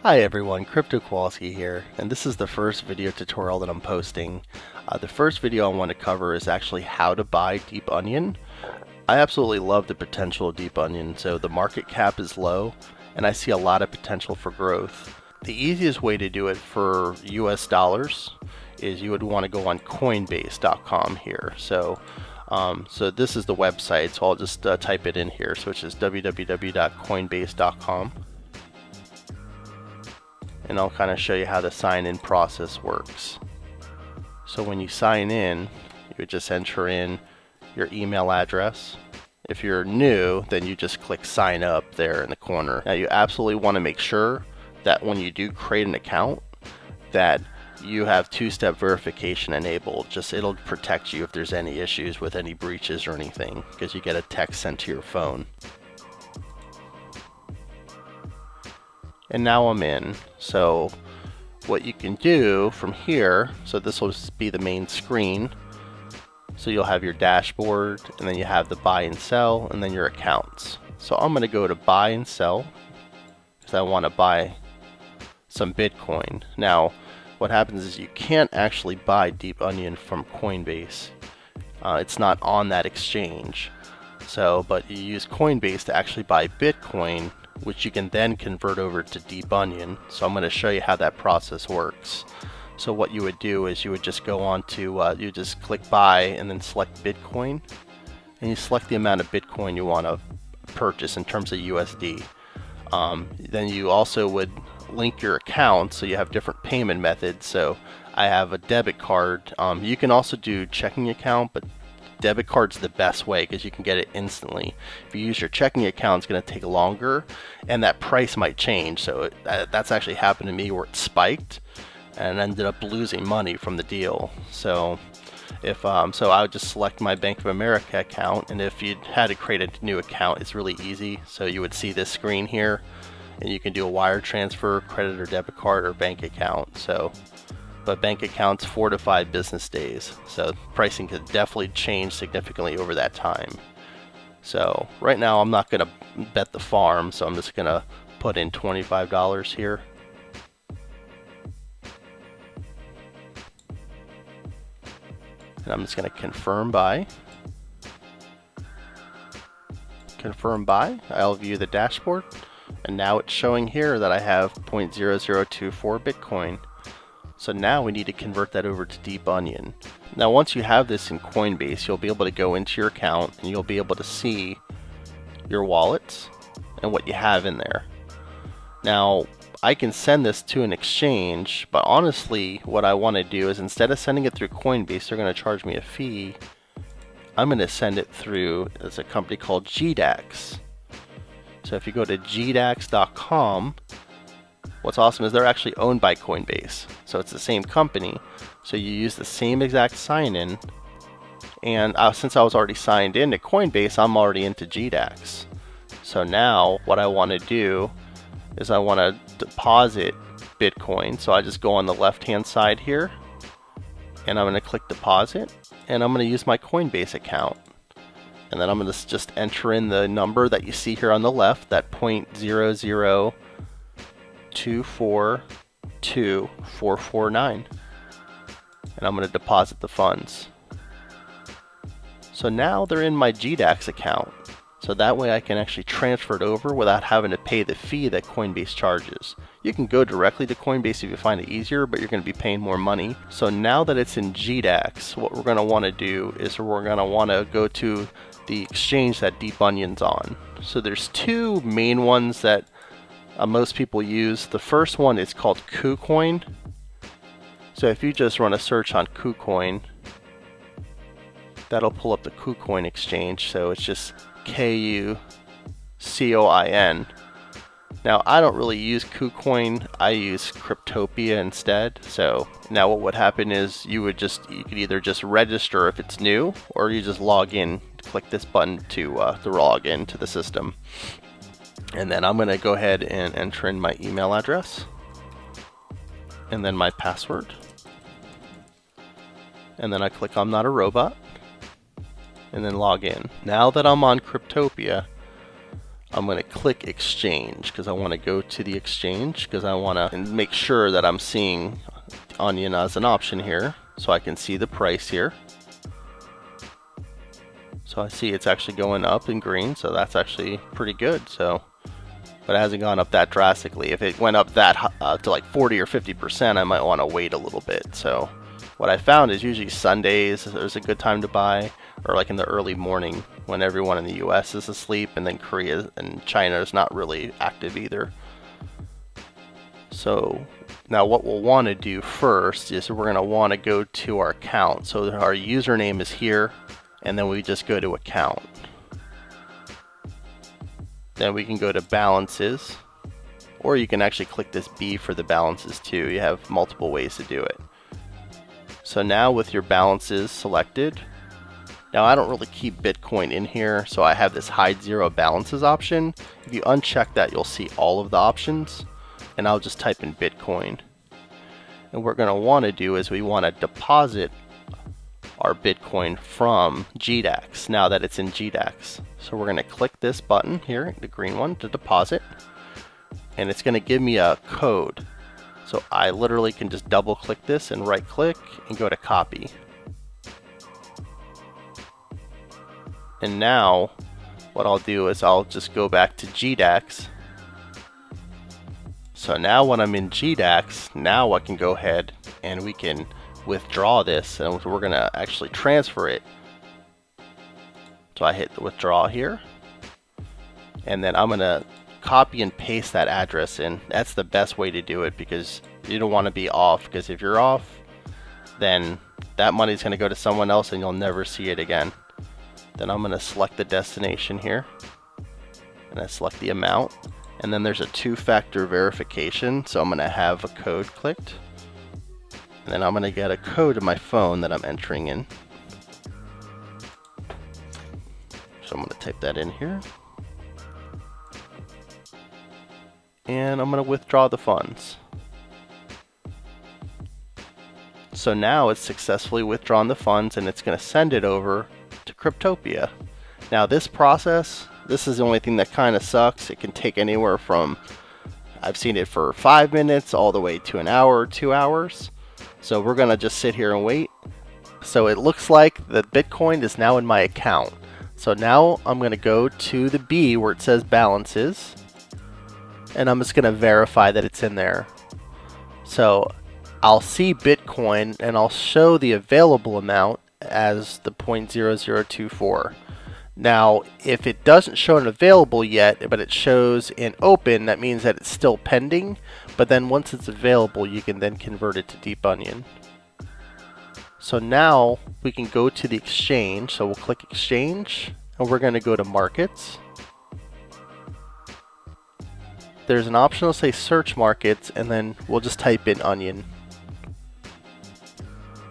Hi everyone, Crypto Kowalski here, and this is the first video tutorial that I'm posting. The first video I want to cover is actually how to buy DeepOnion. I absolutely love the potential of DeepOnion, so the market cap is low, and I see a lot of potential for growth. The easiest way to do it for US dollars is you would want to go on Coinbase.com here. So this is the website, so I'll just type it in here, so it's just www.coinbase.com. And I'll kind of show you how the sign-in process works. So when you sign in, you would just enter in your email address. If you're new, then you just click sign up there in the corner. Now you absolutely want to make sure that when you do create an account that you have two-step verification enabled. It'll protect you if there's any issues with any breaches or anything, because you get a text sent to your phone. And now I'm in. So what you can do from here, so this will be the main screen. So you'll have your dashboard, and then you have the buy and sell, and then your accounts. So I'm going to go to buy and sell because I want to buy some Bitcoin. Now what happens is you can't actually buy DeepOnion from Coinbase. It's not on that exchange. But you use Coinbase to actually buy Bitcoin, which you can then convert over to DeepOnion. So I'm going to show you how that process works. So what you would do is you would just go on to, you just click buy and then select Bitcoin. And you select the amount of Bitcoin you want to purchase in terms of USD. Then you also would link your account, so you have different payment methods. So I have a debit card. You can also do checking account, but debit card's the best way because you can get it instantly. If you use your checking account, it's going to take longer, and that price might change. So that's actually happened to me where it spiked and ended up losing money from the deal. So so I would just select my Bank of America account, and if you had to create a new account, it's really easy. So you would see this screen here, and you can do a wire transfer, credit or debit card, or bank account. But bank accounts 4 to 5 business days. So pricing could definitely change significantly over that time. So right now I'm not going to bet the farm, so I'm just going to put in $25 here. And I'm just going to confirm buy. Confirm buy. I'll view the dashboard. And now it's showing here that I have 0.0024 Bitcoin. So now we need to convert that over to DeepOnion. Now once you have this in Coinbase, you'll be able to go into your account and you'll be able to see your wallets and what you have in there. Now I can send this to an exchange, but honestly what I want to do is, instead of sending it through Coinbase, they're going to charge me a fee. I'm going to send it through a company called GDAX. So if you go to gdax.com, what's awesome is they're actually owned by Coinbase. So it's the same company. So you use the same exact sign-in. And since I was already signed in to Coinbase, I'm already into GDAX. So now what I want to do is I want to deposit Bitcoin. So I just go on the left-hand side here, and I'm going to click deposit, and I'm going to use my Coinbase account. And then I'm going to just enter in the number that you see here on the left, that 0.0024249. And I'm going to deposit the funds. So now they're in my GDAX account. So that way I can actually transfer it over without having to pay the fee that Coinbase charges. You can go directly to Coinbase if you find it easier, but you're going to be paying more money. So now that it's in GDAX, what we're going to want to do is we're going to want to go to the exchange that DeepOnion's on. So there's two main ones that most people use. The first one is called KuCoin. So if you just run a search on KuCoin, that'll pull up the KuCoin exchange. So it's just KuCoin. Now I don't really use KuCoin, I use Cryptopia instead. So now what would happen is you could either just register if it's new, or you just log in, click this button to log into the system. And then I'm going to go ahead and enter in my email address, and then my password. And then I click I'm not a robot, and then log in. Now that I'm on Cryptopia, I'm going to click exchange because I want to go to the exchange because I want to make sure that I'm seeing Onion as an option here, so I can see the price here. So I see it's actually going up in green, so that's actually pretty good. So, but it hasn't gone up that drastically. If it went up that to like 40 or 50%, I might want to wait a little bit. So what I found is usually Sundays is a good time to buy, or like in the early morning when everyone in the US is asleep, and then Korea and China is not really active either. So now what we'll want to do first is we're going to want to go to our account. So our username is here, and then we just go to account. Then we can go to balances, or you can actually click this B for the balances too. You have multiple ways to do it. So now with your balances selected, now I don't really keep Bitcoin in here, so I have this hide zero balances option. If you uncheck that, you'll see all of the options, and I'll just type in Bitcoin. And what we're going to want to do is we want to deposit our Bitcoin from GDAX now that it's in GDAX. So we're going to click this button here, the green one, to deposit, and it's going to give me a code. So I literally can just double click this and right click and go to copy. And now what I'll do is I'll just go back to GDAX. So now when I'm in GDAX, now I can go ahead and we can withdraw this, and we're going to actually transfer it. So I hit the withdraw here, and then I'm going to copy and paste that address in. That's the best way to do it because you don't want to be off, because if you're off, then that money is going to go to someone else and you'll never see it again. Then I'm going to select the destination here, and I select the amount, and then there's a two-factor verification, so I'm going to have a code clicked, and then I'm going to get a code to my phone that I'm entering in. So I'm going to type that in here, and I'm going to withdraw the funds. So now it's successfully withdrawn the funds, and it's going to send it over to Cryptopia. Now this process, this is the only thing that kind of sucks. It can take anywhere from, I've seen it for 5 minutes all the way to an hour or 2 hours. So we're going to just sit here and wait. So it looks like the Bitcoin is now in my account. So now I'm going to go to the B where it says balances, and I'm just going to verify that it's in there. So I'll see Bitcoin and I'll show the available amount as the 0.0024. Now if it doesn't show an available yet, but it shows in open, that means that it's still pending. But then once it's available, you can then convert it to DeepOnion. So now we can go to the exchange. So we'll click exchange, and we're going to go to markets. There's an option that'll say search markets, and then we'll just type in onion.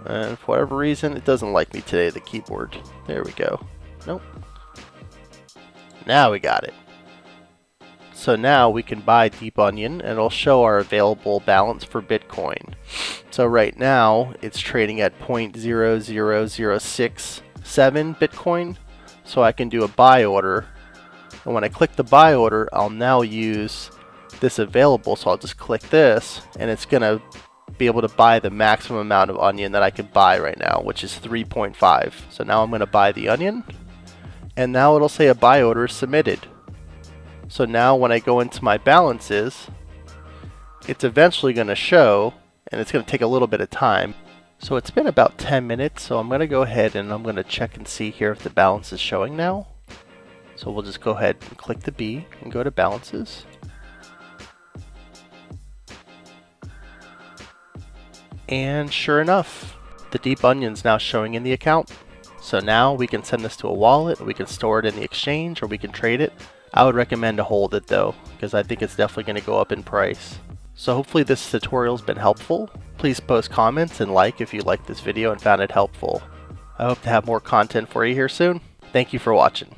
And for whatever reason, it doesn't like me today, the keyboard. There we go. Nope. Now we got it. So now we can buy DeepOnion, and it'll show our available balance for Bitcoin. So right now it's trading at 0.00067 Bitcoin. So I can do a buy order, and when I click the buy order, I'll now use this available. So I'll just click this, and it's gonna be able to buy the maximum amount of onion that I can buy right now, which is 3.5. So now I'm gonna buy the onion, and now it'll say a buy order is submitted. So now when I go into my balances, it's eventually going to show, and it's going to take a little bit of time. So it's been about 10 minutes, so I'm going to go ahead and I'm going to check and see here if the balance is showing now. So we'll just go ahead and click the B and go to balances. And sure enough, the DeepOnion is now showing in the account. So now we can send this to a wallet, we can store it in the exchange, or we can trade it. I would recommend to hold it though, because I think it's definitely going to go up in price. So hopefully this tutorial has been helpful. Please post comments and like if you liked this video and found it helpful. I hope to have more content for you here soon. Thank you for watching.